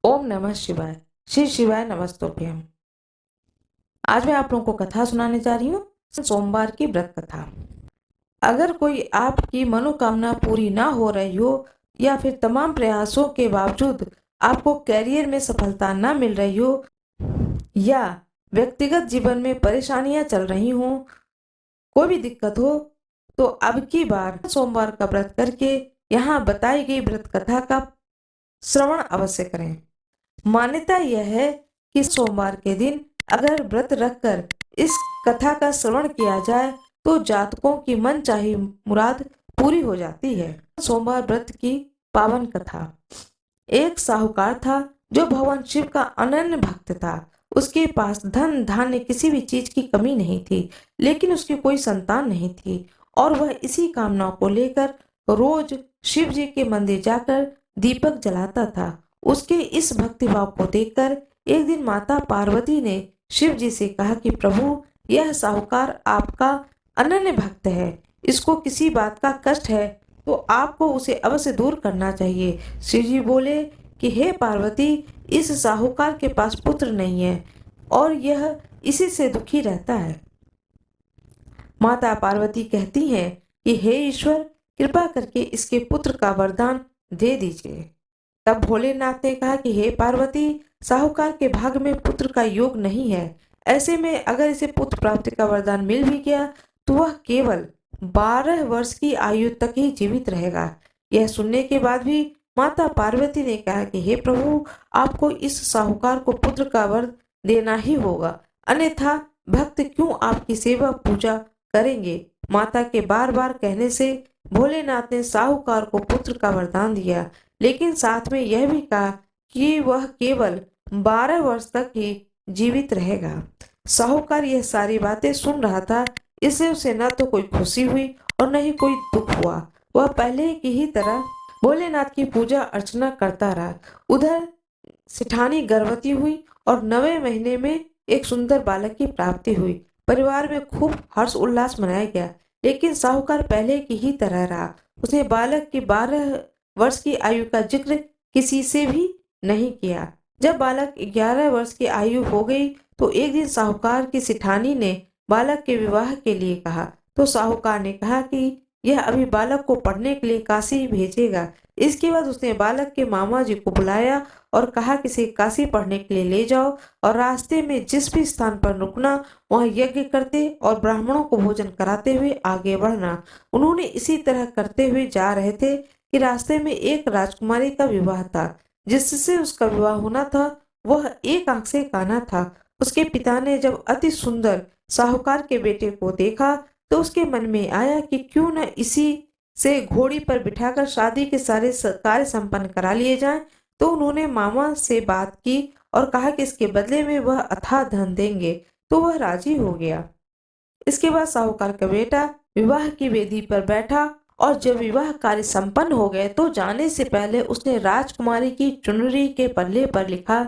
ओम नमः शिवाय। श्री शिवाय नमस्तुभ्यम। आज मैं आप लोगों को कथा सुनाने जा रही हूँ, सोमवार की व्रत कथा। अगर कोई आपकी मनोकामना पूरी ना हो रही हो या फिर तमाम प्रयासों के बावजूद आपको कैरियर में सफलता ना मिल रही हो या व्यक्तिगत जीवन में परेशानियां चल रही हो, कोई भी दिक्कत हो, तो अब की बार सोमवार का व्रत करके यहाँ बताई गई व्रत कथा का श्रवण अवश्य करें। मान्यता यह है कि सोमवार के दिन अगर व्रत रखकर इस कथा का श्रवण किया जाए तो जातकों की मनचाही मुराद पूरी हो जाती है। सोमवार व्रत की पावन कथा। एक साहूकार था जो भगवान शिव का अनन्य भक्त था। उसके पास धन धान्य किसी भी चीज की कमी नहीं थी, लेकिन उसकी कोई संतान नहीं थी और वह इसी कामना को लेकर रोज शिव जी के मंदिर जाकर दीपक जलाता था। उसके इस भक्तिभाव को देखकर एक दिन माता पार्वती ने शिव जी से कहा कि प्रभु, यह साहूकार आपका अनन्य भक्त है, इसको किसी बात का कष्ट है तो आपको उसे अवश्य दूर करना चाहिए। शिव जी बोले कि हे पार्वती, इस साहूकार के पास पुत्र नहीं है और यह इसी से दुखी रहता है। माता पार्वती कहती हैं कि हे ईश्वर, कृपा करके इसके पुत्र का वरदान दे दीजिए। तब भोलेनाथ ने कहा कि हे पार्वती, साहूकार के भाग्य में पुत्र का योग नहीं है। ऐसे में अगर इसे पुत्र प्राप्ति का वरदान मिल भी गया तो वह केवल 12 वर्ष की आयु तक ही जीवित रहेगा। यह सुनने के बाद भी माता पार्वती ने कहा कि हे प्रभु, आपको इस साहूकार को पुत्र का वर देना ही होगा, अन्यथा भक्त क्यों आपकी सेवा पूजा करेंगे। माता के बार बार कहने से भोलेनाथ ने साहूकार को पुत्र का वरदान दिया, लेकिन साथ में यह भी कहा कि वह केवल 12 वर्ष तक ही जीवित रहेगा। साहूकार यह सारी बातें सुन रहा था, इससे उसे न तो कोई खुशी हुई और न ही कोई दुख हुआ। वह पहले की ही तरह भोलेनाथ की पूजा अर्चना करता रहा। उधर सिठानी गर्भवती हुई और 9वें महीने में एक सुंदर बालक की प्राप्ति हुई। परिवार में खूब हर्ष उल्लास मनाया गया, लेकिन साहूकार पहले की ही तरह रहा। उसने बालक की 12 वर्ष की आयु का जिक्र किसी से भी नहीं किया। जब बालक 11 वर्ष की आयु हो गई तो एक दिन साहूकार की सिठानी ने बालक के विवाह के लिए कहा, तो साहूकार ने कहा कि यह अभी बालक को पढ़ने के लिए काशी भेजेगा। इसके बाद उसने बालक के मामा जी को बुलाया और कहा कि इसे काशी पढ़ने के लिए ले जाओ और रास्ते में जिस भी स्थान पर रुकना वहां यज्ञ करते और ब्राह्मणों को भोजन कराते हुए आगे बढ़ना। उन्होंने इसी तरह करते हुए जा रहे थे कि रास्ते में एक राजकुमारी का विवाह था। जिससे उसका विवाह होना था वह एक आंख से काना था। उसके पिता ने जब अति सुंदर साहूकार के बेटे को देखा तो उसके मन में आया कि क्यों न इसी से घोड़ी पर बिठाकर शादी के सारे कार्य संपन्न करा लिए जाएं। तो उन्होंने मामा से बात की और कहा कि इसके बदले में वह अथाह धन देंगे, तो वह राजी हो गया। इसके बाद साहूकार का बेटा विवाह की वेदी पर बैठा और जब विवाह कार्य संपन्न हो गए तो जाने से पहले उसने राजकुमारी की चुनरी के पल्ले पर लिखा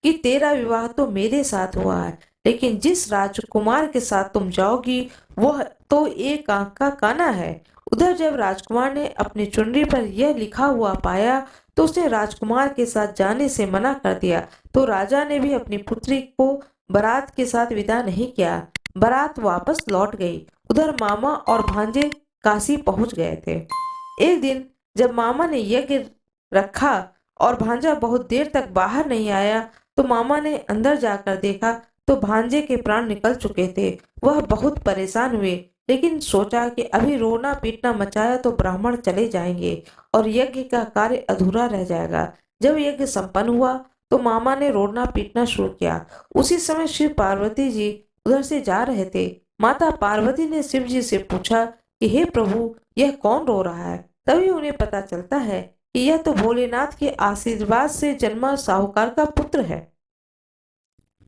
कि तेरा विवाह तो मेरे साथ हुआ है, लेकिन जिस राजकुमार के साथ तुम जाओगी वह तो एक आंख का काना है। उधर जब राजकुमार ने अपनी चुनरी पर यह लिखा हुआ पाया तो उसने राजकुमार के साथ जाने से मना कर दिया। तो राजा ने भी अपनी पुत्री को बारात के साथ विदा नहीं किया। बारात वापस लौट गई। उधर मामा और भांजे काशी पहुंच गए थे। एक दिन जब मामा ने यज्ञ रखा और भांजा बहुत देर तक बाहर नहीं आया तो मामा ने अंदर जाकर देखा तो भांजे के प्राण निकल चुके थे। वह बहुत परेशान हुए, लेकिन सोचा कि अभी रोना पीटना मचाया तो ब्राह्मण चले जाएंगे और यज्ञ का कार्य अधूरा रह जाएगा। जब यज्ञ संपन्न हुआ तो मामा ने रोना पीटना शुरू किया। उसी समय शिव पार्वती जी उधर से जा रहे थे। माता पार्वती ने शिव जी से पूछा कि हे प्रभु, यह कौन रो रहा है। तभी उन्हें पता चलता है कि यह तो भोलेनाथ के आशीर्वाद से जन्मा साहूकार का पुत्र है।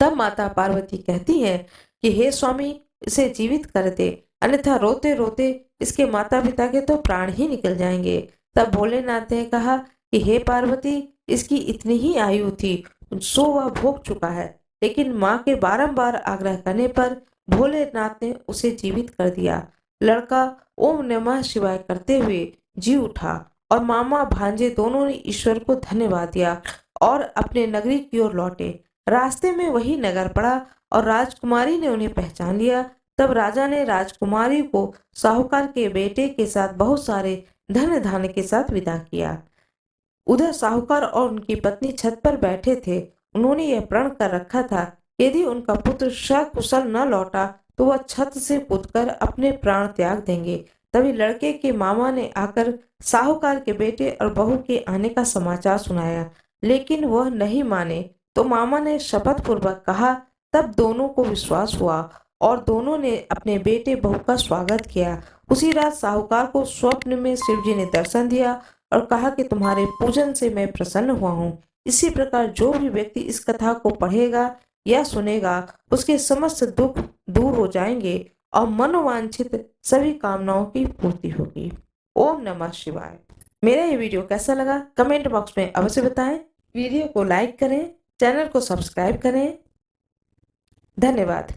तब माता पार्वती कहती है कि हे स्वामी, इसे जीवित कर दे, अन्यथा रोते रोते इसके माता पिता के तो प्राण ही निकल जाएंगे। तब भोलेनाथ ने कहा कि हे पार्वती, इसकी इतनी ही आयु थी सो वह भोग चुका है, लेकिन माँ के बारंबार आग्रह करने पर भोलेनाथ ने उसे जीवित कर दिया। लड़का ओम नमः शिवाय करते हुए जी उठा और मामा भांजे दोनों ने ईश्वर को धन्यवाद दिया और अपने नगरी की ओर लौटे। रास्ते में वही नगर पड़ा और राजकुमारी ने उन्हें पहचान लिया। तब राजा ने राजकुमारी को साहूकार के बेटे के साथ बहुत सारे धन धान्य के साथ विदा किया। उधर साहूकार और उनकी पत्नी छत पर बैठे थे। उन्होंने यह प्रण कर रखा था, यदि उनका पुत्र सकुशल न लौटा तो वह छत से कूदकर अपने प्राण त्याग देंगे। तभी लड़के के मामा ने आकर साहूकार के बेटे और बहू के आने का समाचार सुनाया, लेकिन वह नहीं माने। तो मामा ने शपथ पूर्वक कहा। तब दोनों को विश्वास हुआ और दोनों ने अपने बेटे बहू का स्वागत किया। उसी रात साहूकार को स्वप्न में शिवजी ने दर्शन दिया और कहा कि तुम्हारे पूजन से मैं प्रसन्न हुआ हूँ। इसी प्रकार जो भी व्यक्ति इस कथा को पढ़ेगा या सुनेगा उसके समस्त दुख दूर हो जाएंगे और मनोवांछित सभी कामनाओं की पूर्ति होगी। ओम नमः शिवाय। मेरा ये वीडियो कैसा लगा कमेंट बॉक्स में अवश्य बताएं। वीडियो को लाइक करें, चैनल को सब्सक्राइब करें। धन्यवाद।